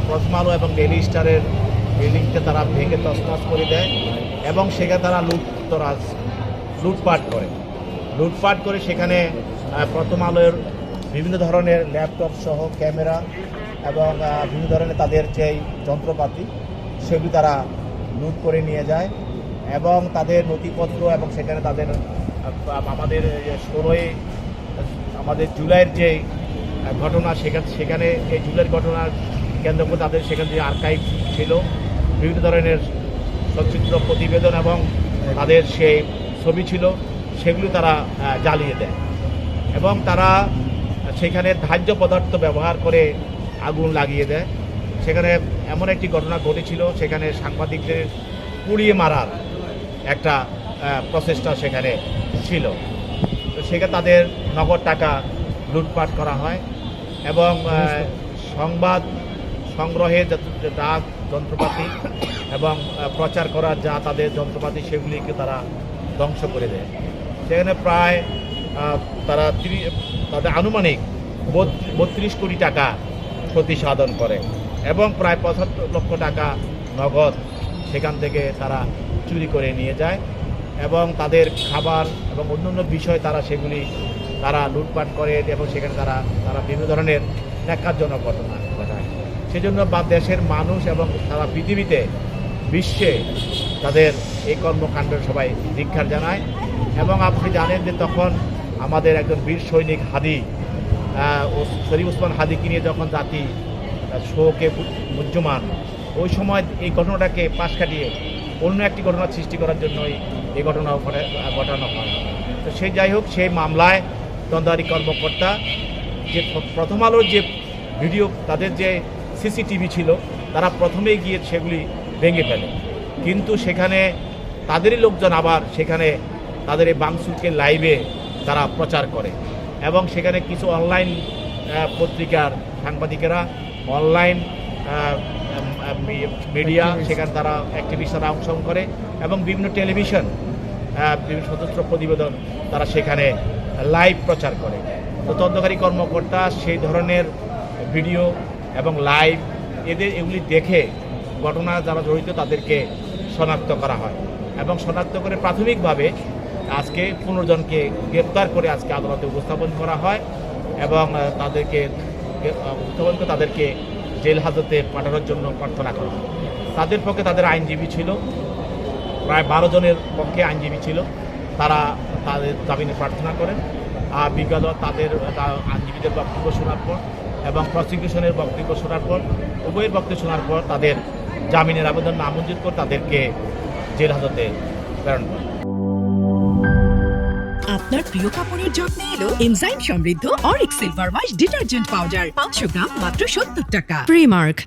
প্রথম আলো এবং ডেইলি স্টারের বিল্ডিংটা তারা ভেঙে তছনছ করে দেয় এবং সেখানে তারা লুটপাট করে সেখানে প্রথম আলোর বিভিন্ন ধরনের ল্যাপটপ সহ ক্যামেরা এবং বিভিন্ন ধরনের তাদের যেই যন্ত্রপাতি সেগুলি তারা লুট করে নিয়ে যায় এবং তাদের নথিপত্র এবং সেখানে তাদের আমাদের 16 আমাদের জুলাইয়ের যে ঘটনা সেখানে এই জুলাইয়ের ঘটনার কেন্দ্র করে তাদের সেখান থেকে আর্কাইভ ছিল বিভিন্ন ধরনের সচিত্র প্রতিবেদন এবং তাদের সেই ছবি ছিল সেগুলো তারা জ্বালিয়ে দেয় এবং তারা সেখানে ধার্য পদার্থ ব্যবহার করে আগুন লাগিয়ে দেয়। সেখানে এমন একটি ঘটনা ঘটেছিল, সেখানে সাংবাদিকদের পুড়িয়ে মারার একটা প্রচেষ্টা সেখানে ছিল। তো সেখানে তাদের নগদ টাকা লুটপাট করা হয় এবং সংবাদ সংগ্রহের যা যন্ত্রপাতি এবং প্রচার করার যা তাদের যন্ত্রপাতি সেগুলিকে তারা ধ্বংস করে দেয়। সেখানে প্রায় তারা তাদের আনুমানিক 32 কোটি টাকা ক্ষতি সাধন করে এবং প্রায় 75 লক্ষ টাকা নগদ সেখান থেকে তারা চুরি করে নিয়ে যায় এবং তাদের খাবার এবং অন্যান্য বিষয় সেগুলি তারা লুটপাট করে এবং সেখানে তারা বিভিন্ন ধরনের ন্যাক্কারজনক ঘটনা ঘটায়। সেজন্য দেশের মানুষ এবং সারা পৃথিবীতে বিশ্বে তাদের এই কর্মকাণ্ডের সবাই ধিক্কার জানায় এবং আপনি জানেন যে তখন আমাদের একজন বীর সৈনিক হাদি শরীফ ওসমান হাদিকে নিয়ে যখন জাতি শোকে মুহ্যমান, ওই সময় এই ঘটনাটাকে পাশ কাটিয়ে অন্য একটি ঘটনা সৃষ্টি করার জন্যই এই ঘটনা ঘটানো হয়। তো সেই যাই হোক, সেই মামলায় তদন্তকারী কর্মকর্তা যে প্রথম আলোর যে ভিডিও তাদের যে সিসিটিভি ছিল তারা প্রথমেই গিয়ে সেগুলি ভেঙে ফেলে, কিন্তু সেখানে তাদেরই লোকজন আবার সেখানে তাদের এই বাংসুরকে লাইভে তারা প্রচার করে এবং সেখানে কিছু অনলাইন পত্রিকার সাংবাদিকেরা অনলাইন মিডিয়া সেখানে তারা অ্যাক্টিভিস্টরা অংশগ্রহণ করে এবং বিভিন্ন টেলিভিশন বিভিন্ন সশস্ত্র প্রতিবেদন তারা সেখানে লাইভ প্রচার করে। তো তদন্তকারী কর্মকর্তা সেই ধরনের ভিডিও এবং লাইভ এগুলি দেখে ঘটনা যারা জড়িত তাদেরকে শনাক্ত করা হয় এবং শনাক্ত করে প্রাথমিকভাবে আজকে 15 জনকে গ্রেপ্তার করে আজকে আদালতে উপস্থাপন করা হয় এবং তাদেরকে জেল হাজতে পাঠানোর জন্য প্রার্থনা করা হয়। তাদের পক্ষে তাদের আইনজীবী ছিল, প্রায় 12 জনের পক্ষে আইনজীবী ছিল, তারা তাদের জামিনে প্রার্থনা করেন। আর বিগত তাদের আইনজীবীদের বক্তব্য শোনার পর এবং প্রসিকিউশনের বক্তব্য শোনার পর উভয়ের বক্তব্য শোনার পর তাদের জামিনের আবেদন নামঞ্জুর করে তাদেরকে জেল হাজতে প্রেরণ করে। আপনার প্রিয় কাপড়ের যত্নে এলো এনজাইম সমৃদ্ধ Arik silver wash detergent powder 500 গ্রাম মাত্র 70 টাকা। প্রিমার্ক।